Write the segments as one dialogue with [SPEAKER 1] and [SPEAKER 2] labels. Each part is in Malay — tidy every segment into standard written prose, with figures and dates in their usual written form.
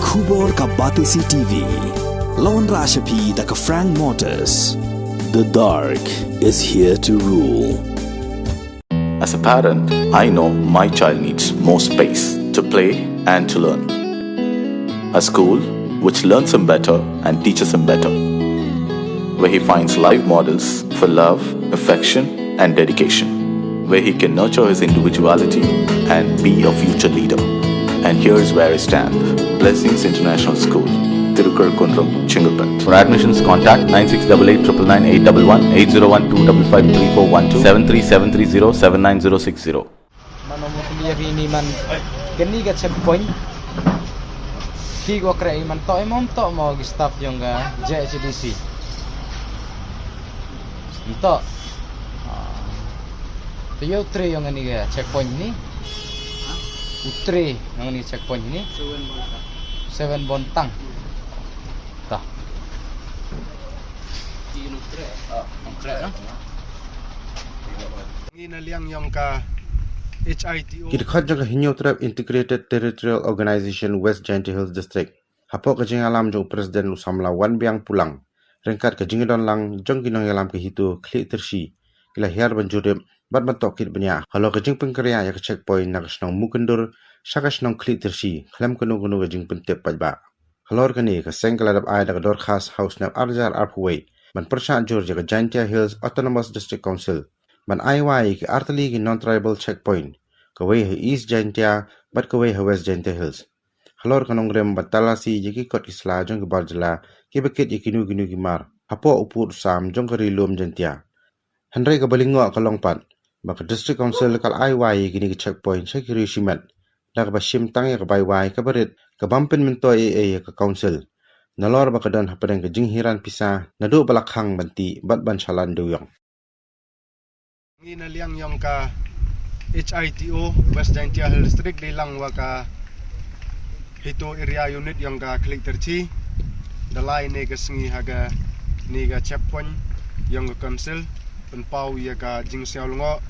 [SPEAKER 1] Khubor ka Batisi TV. Lawan Rashapi da ka Frank Motors. The dark is here to rule.
[SPEAKER 2] As a parent, I know my child needs more space to play and to learn. A school which learns him better and teaches him better, where he finds live models for love, affection and dedication, where he can nurture his individuality and be a future leader. And here's where I stand. Blessings International School, Tirukurakkundram, Chingalpet. For admissions, contact 9688999811 8012553412 73730
[SPEAKER 3] Manomotiliya ni man kani ka checkpoint. Kigo kray man to imom to mo staff yung JHDC. Ito. Tuyo 3 yung ani checkpoint ni. Utri yang ni checkpoint ni 7 bontang. Ta.
[SPEAKER 4] Ginaliang yung ka Hito.
[SPEAKER 5] Kirkhat jang hinyo trap Integrated Territorial Organization West Jaiñtia Hills District. Hapo ka jing alam jong Presiden Usamla wan biang pulang. Rengkat ka jingidon lang jong ginong alam ke Hito kli tersi. Kila hiar ban Jurip bat matokit banya. Halo ka jing pengkarya ya ka checkpoint na kasnong mukendur syakas nong kli tersi. Klam kuno ka jing pentep pajba. Halor kani ka sengkaladap ay da ka dor khas house na arjar arpway. Man persaan jur ka Jaiñtia Hills Autonomous District Council. Man aiwai ke artali ki non-tribal checkpoint. Kawai he East Jaiñtia, bat kawai he West Jaiñtia Hills. Halor kanong rem batalasi jeki kot isla jong ke barjala ke bekit yekinu ginu gimar. Hapo upur sam jong ke rilum Jaiñtia. Henry ka balingo ka longpat. Baka District Council kal aiwai gini ke checkpoint sa kiri shimat. Da ka basim tang ya ka baiwai ka barit ka bampin minto AA ka council. Nalor baka don hapadang ka jinghiran pisa nadu balakhang banti bat ban shalan duyong.
[SPEAKER 4] Ginaliang yung ka Hito West Jaiñtia Hills District dilang wa ka Hito area unit yung ka klik terci dalai ne ka sengi haga ni ka checkpoint yung ka council penpau ya ka jing siaulngo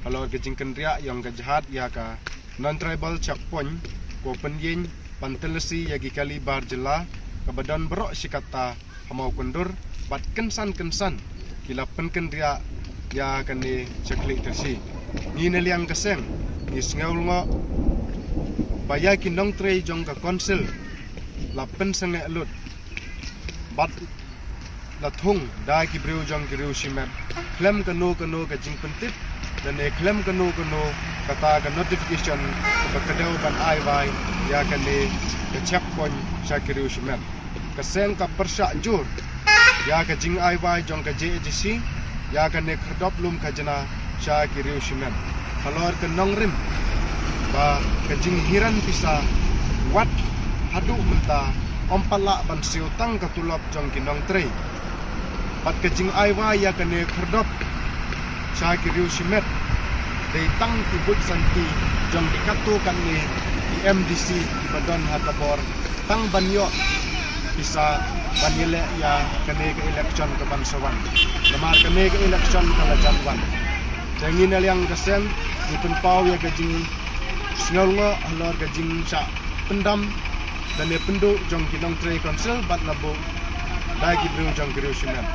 [SPEAKER 4] kalau ka jing kendria yung ka Jhadc ya ka non tribal checkpoint ko penyin pantelesi ya gi kali bar jela ka badan berok sikata hamau kundur bat kensan kila penkendria ya kani ceklik tersi ni neliang keseng ni sengaulngo baya kinong trei jong ka council la pen senge lut bat la thung da ki breu jong ki riu simet klem kanu ka jing pentip dan e klem kanu kata ka notification ka kadau ban ai vai ya kani ka checkpoint sa ki riu simet keseng ka persa jur ya ka jing ai vai jong ka JHDC ya kan nek redop lum kajana sya kiriu shimen halor ke nongrim ba kajing hiran pisa wat hadu menta ompala ban siutang katulap jong kinong trei pat kajing aiwa ya kan nek redop sya kiriu shimet dei tang tibut santi jong dikatu kan ni MDC badon hatabor tang banyo bisa banile ya kene ke election ke bansawan lemar kene ke election ke lajanwan jangin yang kesen ni penpau ya gajing snolngo alor gajing sa pendam dan ne pendu jong kinong trei council bat nabu dai ki brung jong kriu shimen